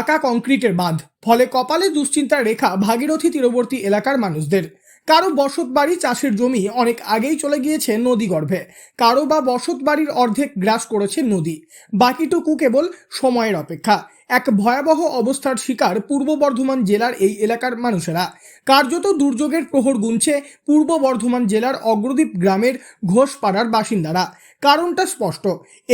পাকা কংক্রিটের বাঁধ, ফলে কপালে দুশ্চিন্তার রেখা ভাগীরথী তীরবর্তী এলাকার মানুষদের। কারো বসত বাড়ি, চাষের জমি অনেক আগেই চলে গিয়েছে নদী গর্ভে, কারো বা বসত বাড়ির অর্ধেক গ্রাস করেছে নদী, বাকিটুকু কেবল সময়ের অপেক্ষা। এক ভয়াবহ অবস্থার শিকার পূর্ব বর্ধমান জেলার এই এলাকার মানুষেরা। কার্যত দুর্যোগের প্রহর গুনছে পূর্ব বর্ধমান জেলার অগ্রদ্বীপ গ্রামের ঘোষপাড়ার বাসিন্দারা। কারণটা স্পষ্ট,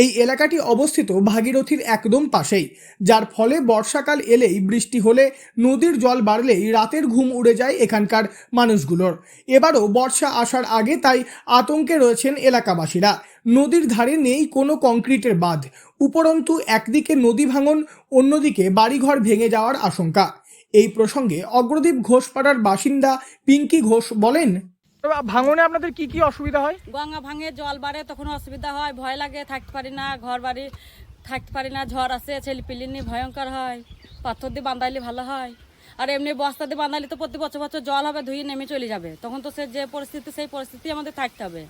এই এলাকাটি অবস্থিত ভাগীরথীর একদম পাশেই, যার ফলে বর্ষাকাল এলেই, বৃষ্টি হলে, নদীর জল বাড়লেই রাতের ঘুম উড়ে যায় এখানকার মানুষগুলোর। এবারও বর্ষা আসার আগে তাই আতঙ্কে রয়েছেন এলাকাবাসীরা। নদীর ধারে নেই কোনো কংক্রিটের বাঁধ, উপরন্তু একদিকে নদী ভাঙন, অন্যদিকে বাড়িঘর ভেঙে যাওয়ার আশঙ্কা। এই প্রসঙ্গে অগ্রদ্বীপ ঘোষপাড়ার বাসিন্দা পিঙ্কি ঘোষ বলেন, ভাঙনে আপনাদের কি কি অসুবিধা হয়? গঙ্গা ভাঙে, জল বাড়ে, তখন অসুবিধা হয়, ভয় লাগে, থাকতে পারি না, ঘর বাড়ি থাকতে পারি না, ঝড় আসে, ছেলে পিলি নিয়ে ভয়ঙ্কর হয়। পাথর দিয়ে বাঁধাইলে ভালো হয়, আর এমনি বস্তা দিয়ে বাঁধাইলে তো প্রতি বছর বছর জল হবে, ধুয়ে নেমে চলে যাবে, তখন তো সে যে পরিস্থিতি, সেই পরিস্থিতি আমাদের থাকতে হবে।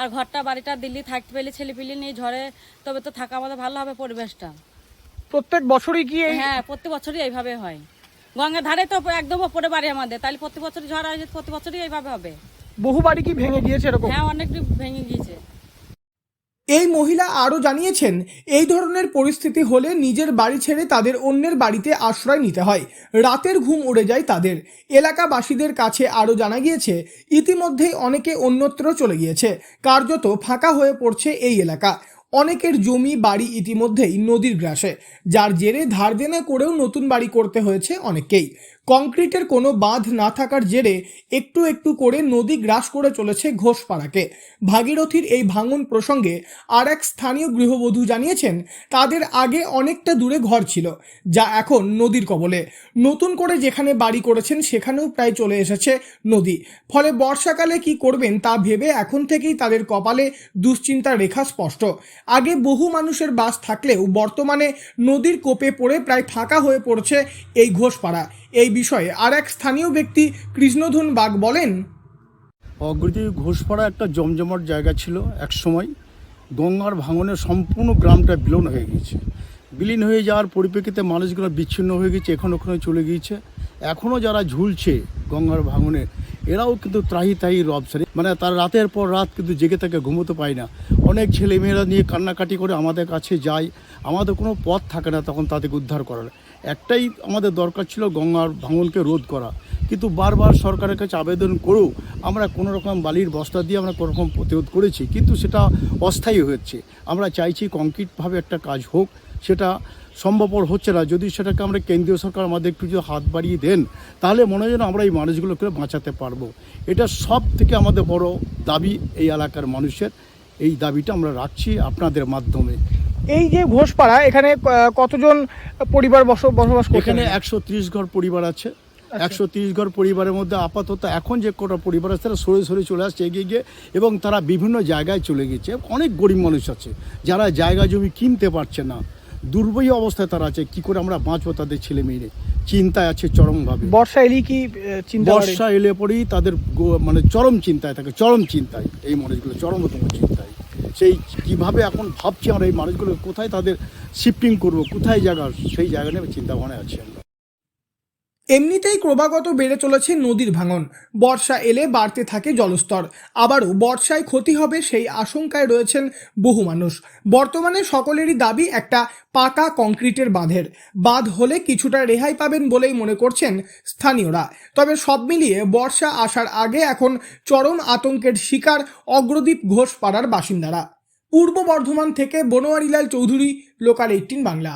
আর ঘরটা বাড়িটা দিল্লি থাকতে পেলে, ছেলে পিলি নিয়ে ঝড়ে, তবে তো থাকা আমাদের ভালো হবে পরিবেশটা। প্রত্যেক বছরই কি? হ্যাঁ, প্রতি বছরই এইভাবে হয়। গঙ্গার ধারে তো একদম ওপরে বাড়ি আমাদের, তাহলে প্রতি বছরই ঝড় আসে, প্রতি বছরই এইভাবে হবে। বহু বাড়ি কি ভেঙে গিয়েছে এরকম? হ্যাঁ, অনেকটি ভেঙে গিয়েছে। এই মহিলা আরও জানিয়েছেন, এই ধরনের পরিস্থিতি হলে নিজের বাড়ি ছেড়ে তাদের অন্যের বাড়িতে আশ্রয় নিতে হয়, রাতের ঘুম উড়ে যায় তাদের। এলাকাবাসীদের কাছে আরও জানা গিয়েছে, ইতিমধ্যেই অনেকে অন্যত্র চলে গিয়েছে, কার্যত ফাঁকা হয়ে পড়ছে এই এলাকা। অনেকের জমি বাড়ি ইতিমধ্যেই নদীর গ্রাসে, যার জেরে ধার দেনা করেও নতুন বাড়ি করতে হয়েছে অনেককেই। কংক্রিটের কোনো বাঁধ না থাকার জেরে একটু একটু করে নদী গ্রাস করে চলেছে ঘোষপাড়াকে। ভাগীরথীর এই ভাঙন প্রসঙ্গে আর এক স্থানীয় গৃহবধূ জানিয়েছেন, তাদের আগে অনেকটা দূরে ঘর ছিল, যা এখন নদীর কবলে। নতুন করে যেখানে বাড়ি করেছেন সেখানেও প্রায় চলে এসেছে নদী। ফলে বর্ষাকালে কি করবেন তা ভেবে এখন থেকেই তাদের কপালে দুশ্চিন্তার রেখা স্পষ্ট। আগে বহু মানুষের বাস থাকলেও বর্তমানে নদীর কোপে পড়ে প্রায় ফাঁকা হয়ে পড়ছে এই ঘোষপাড়া। এই বিষয়ে আর এক স্থানীয় ব্যক্তি কৃষ্ণধন বাগ বলেন, অগ্রদ্বীপ ঘোষপাড়া একটা জমজমাট জায়গা ছিল এক সময়। গঙ্গার ভাঙনে সম্পূর্ণ গ্রামটা বিলীন হয়ে যাওয়ার পরিপ্রেক্ষিতে মানুষগুলো বিচ্ছিন্ন হয়ে গেছে, ওখানে চলে গিয়েছে। এখনও যারা ঝুলছে গঙ্গার ভাঙনে, এরাও কিন্তু ত্রাহি তাহি রবসারি, মানে তার রাতের পর রাত কিন্তু জেগে থেকে ঘুমোতে পায় না। অনেক ছেলেমেয়েরা নিয়ে কান্নাকাটি করে আমাদের কাছে যায়, আমাদের কোনো পথ থাকে না তখন তাদেরকে উদ্ধার করার। একটাই আমাদের দরকার ছিল গঙ্গার ভাঙনকে রোধ করা, কিন্তু বারবার সরকারের কাছে আবেদন করেও আমরা কোনো রকম বালির বস্তা দিয়ে আমরা কোনো রকম প্রতিরোধ করেছি, কিন্তু সেটা অস্থায়ী হচ্ছে। আমরা চাইছি কংক্রিটভাবে একটা কাজ হোক, সেটা সম্ভবপর হচ্ছে না। যদি সেটাকে আমরা কেন্দ্রীয় সরকার আমাদের একটু যদি হাত বাড়িয়ে দেন, তাহলে মনে হয় যেন আমরা এই মানুষগুলোকে বাঁচাতে পারবো। এটা সব থেকে আমাদের বড় দাবি এই এলাকার মানুষের। এই দাবিটা আমরা রাখছি আপনাদের মাধ্যমে। এই যে ঘোষপাড়া, এখানে কতজন পরিবার বসবাস করে? এখানে 130 ঘর পরিবার আছে। 130 ঘর পরিবারের মধ্যে আপাতত এখন যে কটা পরিবার আছে তারা সরে সরে চলে আসছে এগিয়ে গিয়ে, এবং তারা বিভিন্ন জায়গায় চলে গেছে। অনেক গরিব মানুষ আছে যারা জায়গা জমি কিনতে পারছে না, দুর্বল অবস্থায় তারা আছে। কি করে আমরা বাঁচবো, তাদের ছেলে মেয়ে চিন্তায় আছে চরমভাবে। বর্ষা এলেই কি চিন্তা? বর্ষা এলে পরেই তাদের মানে চরম চিন্তায় থাকে, চরম চিন্তায় এই মানুষগুলো, চরমতম চিন্তায়। সেই কিভাবে এখন ভাবছি আমরা এই মানুষগুলো কোথায় তাদের শিফটিং করব, কোথায় জায়গা, সেই জায়গা নিয়ে চিন্তা ভাবনায় আছি আমরা। এমনিতেই ক্রমাগত বেড়ে চলেছে নদীর ভাঙন, বর্ষা এলে বাড়তে থাকে জলস্তর, আবারও বর্ষায় ক্ষতি হবে সেই আশঙ্কায় রয়েছেন বহু মানুষ। বর্তমানে সকলেরই দাবি একটা পাকা কংক্রিটের বাঁধ হলে কিছুটা রেহাই পাবেন বলেই মনে করছেন স্থানীয়রা। তবে সব মিলিয়ে বর্ষা আসার আগে এখন চরম আতঙ্কের শিকার অগ্রদ্বীপ ঘোষপাড়ার বাসিন্দারা। পূর্ব বর্ধমান থেকে বনোয়ারিলাল চৌধুরী, লোকাল 18 বাংলা।